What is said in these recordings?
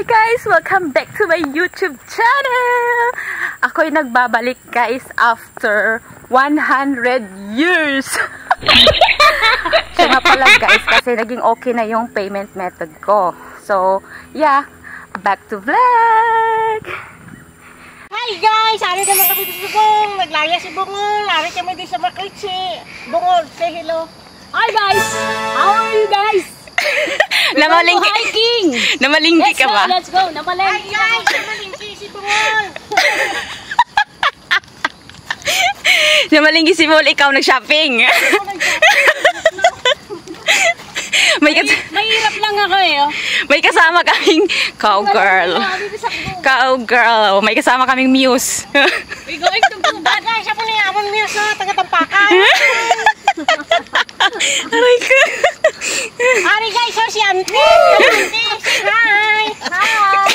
Hi guys! Welcome back to my YouTube channel! Ako'y nagbabalik guys after 100 years! So nga pala guys, kasi naging okay na yung payment method ko. So, yeah, back to vlog! Hi guys! Ari naman kami sa Bungol! Naglaya si Bungol! Ari kami din sa Makritsi! Bungol, say hello! Hi guys! How are you guys? Namalingki! Hiking! Namalingki ka ba? Let's go! Hi Namalingki! guys! Namalingki si Bungol! Namalingki si Mol, ikaw nag-shopping! Mahirap lang ako eh. Oh. May kasama kaming cowgirl. Cowgirl. May kasama kaming muse. We going to Bungol. Guys, siya po na yaman niya sa taga-tampakan! Aray ko. Ari guys, so si Auntie! Auntie, say hi! Hi!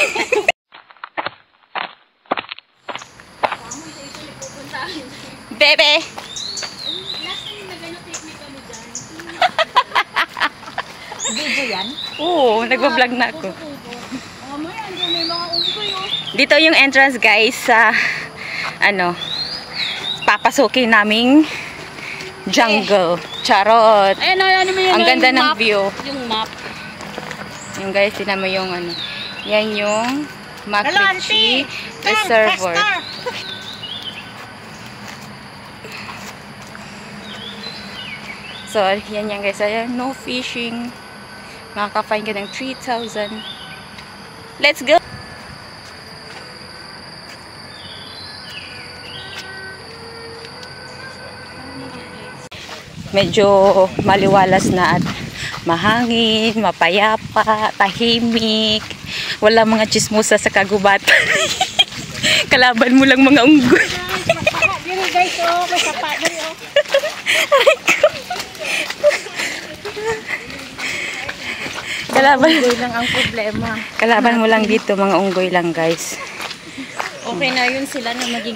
Bebe! Video yan? Oo, nagbablog na ako. Dito yung entrance guys sa papasukin naming jungle. Charot. Ayan, ano mo yun? Ang ganda ng map, view. Yung map. Yung guys, tinan mo yung yan yung Makritsi Auntie! Reservoir. So, yan guys. Ayan, no fishing. Makaka-find ka ng 3,000. Let's go! Medyo maliwalas na at mahangin, mapayapa, tahimik. Wala mga chismosa sa kagubatan. Kalaban mo lang mga unggoy. Yan guys, oh, may sapa din oh. Kalaban Unggoy lang ang problema. Kalaban mo lang dito, mga unggoy lang guys. Okay na yun sila na maging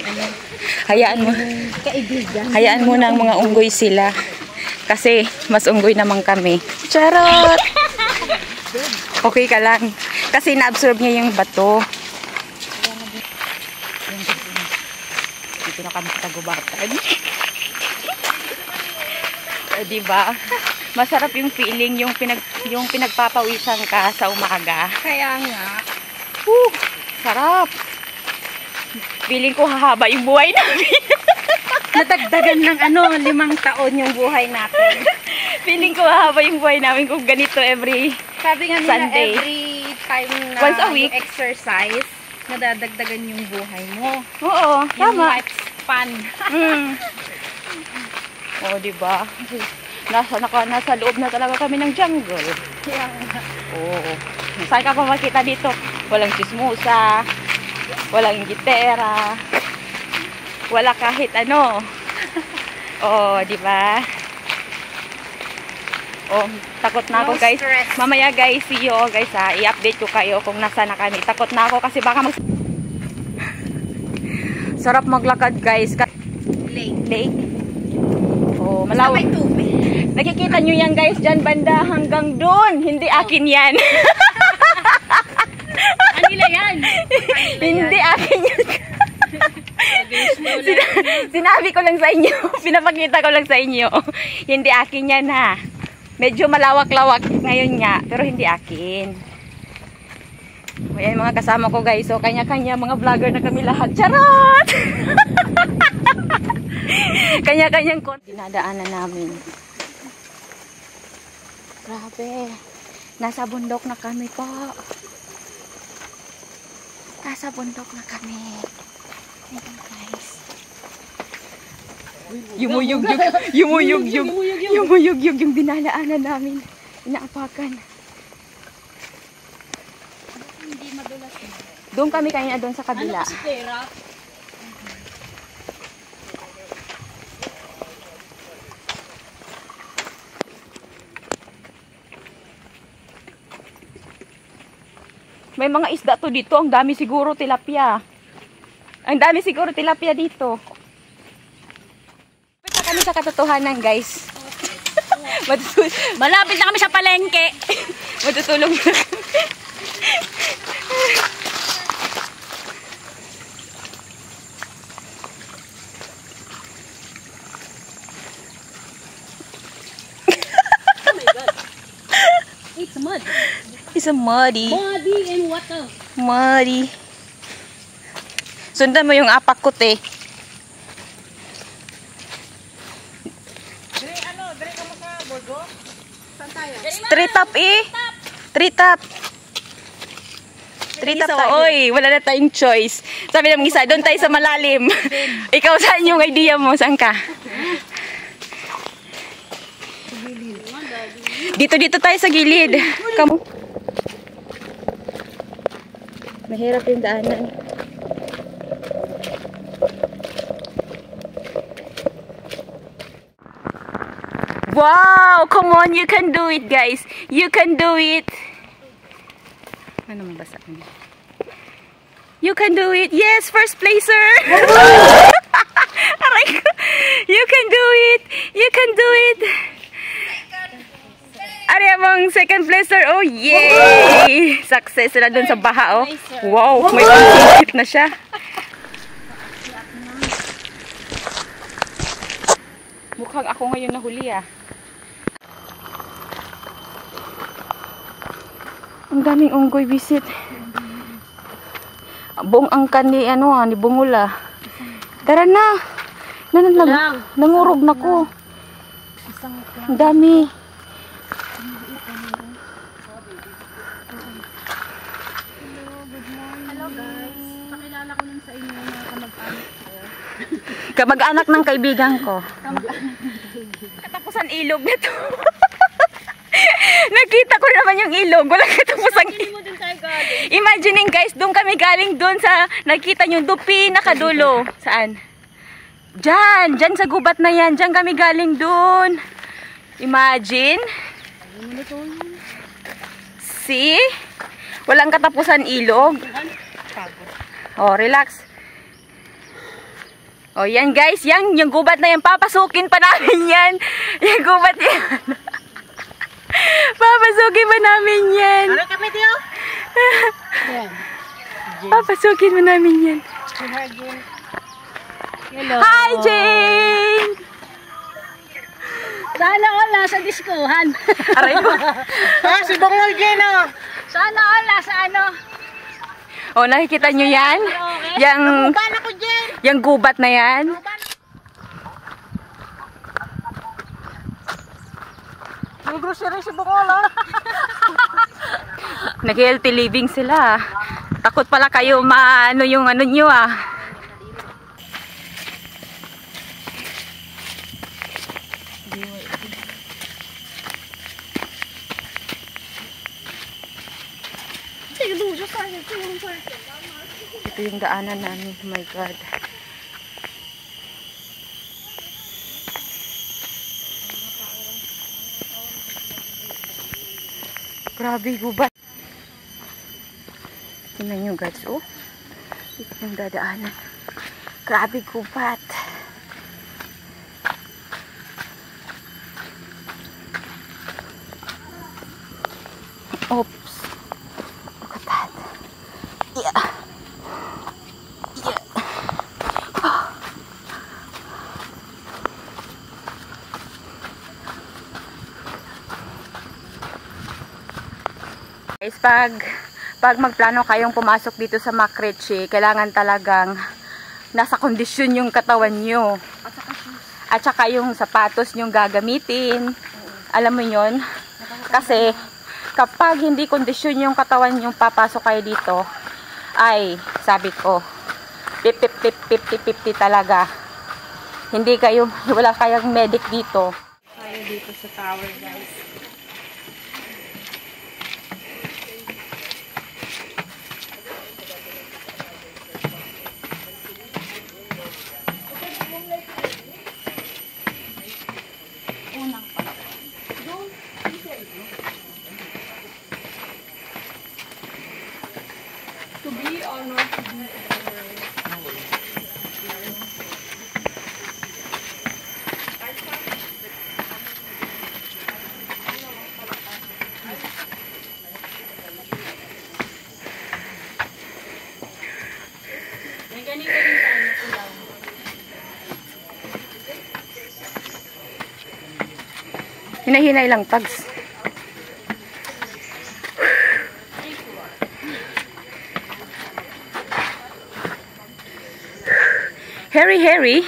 Hayaan mo. Kaibigan. Hayaan mo na ang mga unggoy sila. Kasi mas unggoy naman kami. Charot! Okay ka lang. Kasi na-absorb niya yung bato. Dito na kami sa kagubatan. Diba? Masarap yung feeling, yung pinagpapawisan ka sa umaga. Kaya nga. Sarap! Feeling ko hahaba yung buhay namin. Nadagdagan ng 5 taon yung buhay natin. Feeling ko hahaba yung buhay namin kung ganito every Sabi nga nila Sunday. every time na Once a week. exercise, nadadagdagan yung buhay mo. Oo, Yung tama. lifespan. Oo, diba? Nasa loob na talaga kami ng jungle. Oo. Saan ka pa makita dito? Walang chismosa, walang gitera, wala kahit ano. Oo, diba? Oh, takot na ako guys. Stress. Mamaya guys, see you guys ha. I-update ko kayo kung nasa na kami. Takot na ako kasi baka sarap maglakad guys. Lake. Oh, malawak. Nakikita nyo yan guys, dyan banda hanggang doon. Hindi akin yan. Kanila yan. Hindi akin yan. Sinabi ko lang sa inyo. Pinapakita ko lang sa inyo. Hindi akin yan ha. Medyo malawak-lawak ngayon nga, pero hindi akin. Ayan mga kasama ko guys. So kanya-kanya mga vlogger na kami lahat. Charot! Kanya-kanyang dinadaanan namin. Grabe. Nasa bundok na kami po. Nasa bundok na kami. Ayan guys. Yumuyug-yug yung dinadaanan namin. Inaapakan. Hindi madulas. Doon kami kanina doon sa kabila. Ano kasi pera? May mga isda to dito. Ang dami siguro tilapia. Ang dami siguro tilapia dito. Pita kami sa katotohanan guys. Malapit na kami sa palengke. Matutulog na. It's mud. It's a muddy. Muddy and water. Muddy. Sundan mo yung apak ko, te. Dire ka mo sa Borgo? Saan tayo? Street up, eh. Street up. Street up tayo. Oy, wala na tayong choice. Sabi ng isa, doon tayo sa malalim. Ikaw, saan yung idea mo? Saan ka? Dito tayo sa gilid. Kamu. Mahirap yung daanan. Wow! Come on, you can do it, guys. You can do it. Ano mabasa niya? You can do it. Yes, first placer. Aray ko. You can do it. You can do it. Ari among second placer. Oh, yay! Success na dun sa baha, oh. Wow, may pang-hit na siya. Mukhang ako ngayon nahuli, ah. Ang daming unggoy visit. Buong angkan ni ano, ni Bungula. Tara na. Nangurog na ko. Ang dami. Kamag-anak ng kaibigan ko. Katapusan ilog na to. Nakita ko naman yung ilog. Walang katapusan ilog. Imagining guys, doon kami galing doon sa, nakita nyo, doon pinakadulo. Saan? Diyan. Diyan sa gubat na yan. Diyan kami galing doon. Imagine. See? Walang katapusan ilog. Oh, relax. Oh, yan guys, yan, yung gubat na yan, papasukin pa namin yan. Yung gubat yan. Papasukin pa namin yan. Ano kami tiyo? Papasukin pa namin yan. Hello. Hi, Jane! Sana all nasa diskuhan. Aray mo. Ah, si Bongol Jen, oh. Sana all nasa ano. Oh, nakikita nyo yan? Yang, Paano ko, Jen? yung gubat na yan? May grocery si Bongol, oh. Nag-healthy living sila. Takot pala kayo maano yung ano nyo, ah. Ito yung daanan namin. Oh my God. Grabe, gubat. Tingnan nyo guys, oh. Ito yung dadaanan. Grabe, gubat. Oops. Look at that. Yeah. Yeah. Oh. Guys, pag magplano kayong pumasok dito sa Macritchie, kailangan talagang nasa kondisyon yung katawan nyo. At saka yung sapatos nyo gagamitin. Alam mo yun? Kasi kapag hindi kondisyon yung katawan yung papasok kayo dito, ay, sabi ko, 50-50 talaga. Hindi kayo, wala kayong medic dito. Tayo dito sa tower, guys. Hinahinay lang, tags. Harry.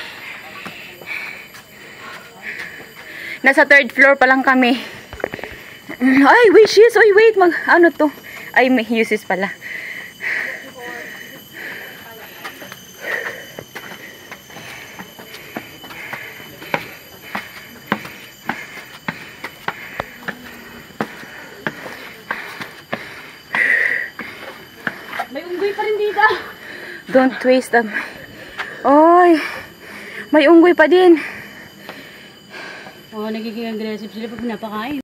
Nasa 3rd floor pa lang kami. Ay, wishes. Oy, wait. Ano to? Ay, may uses pala. May unggoy pa rin dito. Don't waste them. Oy, may unggoy pa din. Oh, nagiging aggressive sila pag napakain.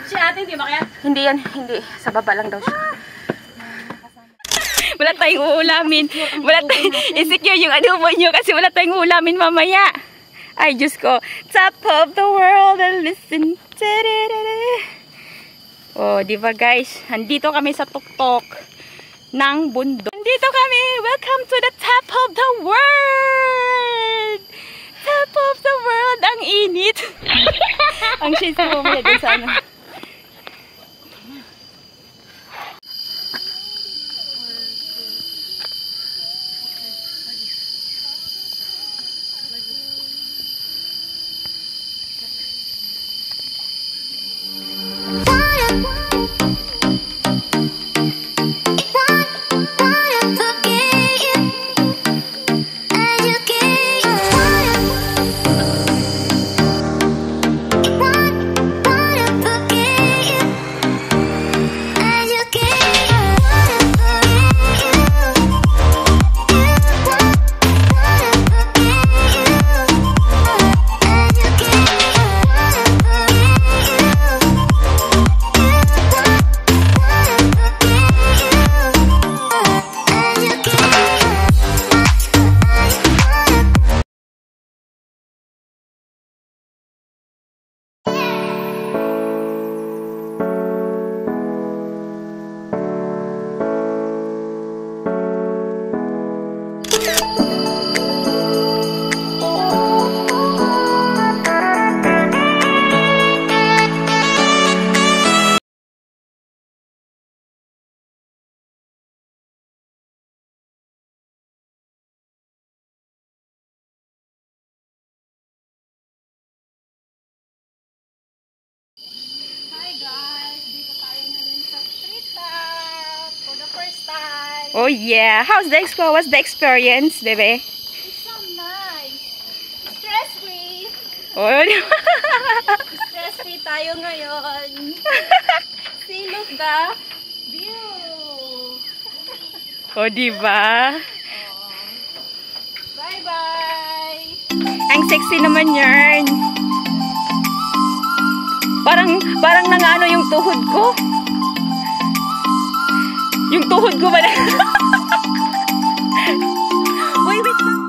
Si ate, hindi ba kaya? Hindi yan, hindi. Sa baba lang daw siya. Wala tayong uulamin. Wala tayong, insecure yung adobo nyo kasi wala tayong uulamin mamaya. Ay, Diyos ko. Top of the world and listen. Oh, di ba guys? Andito kami sa tuktok ng bundok. Andito kami. Welcome to the top of the world. Top of the world. Ang init. Ang shades ko mamaya dun sa ano. Oh yeah. How's the expo? What's the experience, baby? It's so nice. Stress-free. Oh, Stress-free tayo ngayon. See, look the view. oh, diba? Bye-bye. Ang sexy naman yarn. Parang nangano yung tuhod ko. Yung tuhod ko ba na? Wait lang.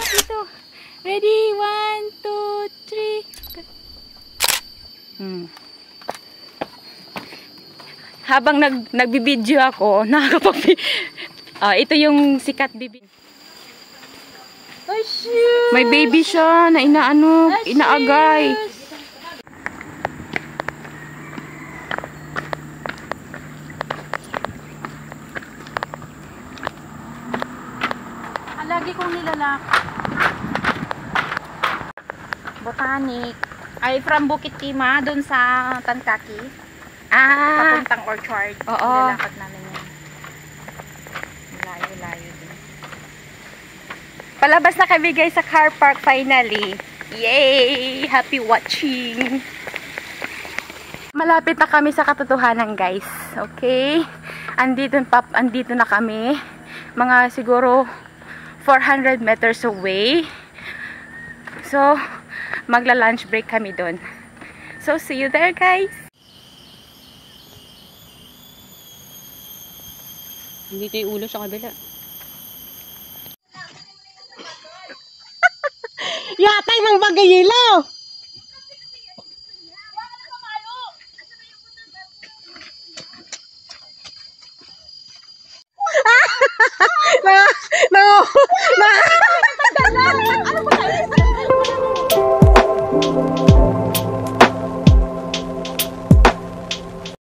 Dito. Ready? 1, 2, 3. Habang nagbibideo ako, ito yung sikat bibig. Oh, shoot! May baby siya na inaagay. Lagi kong nilalak. Botanic. Ay, from Bukit Tima, dun sa Tankaki. Papuntang Orchard. Oo. Nilalakad namin yan. Layo-layo din. Palabas na kami guys sa car park finally. Yay! Happy watching! Malapit na kami sa katotohanan guys. Okay? Andito na kami. Mga siguro 400 meters away. So, magla-lunch break kami doon. So, see you there guys! Dito yung ulo sa kabila. Yatay mang bagayilo. No.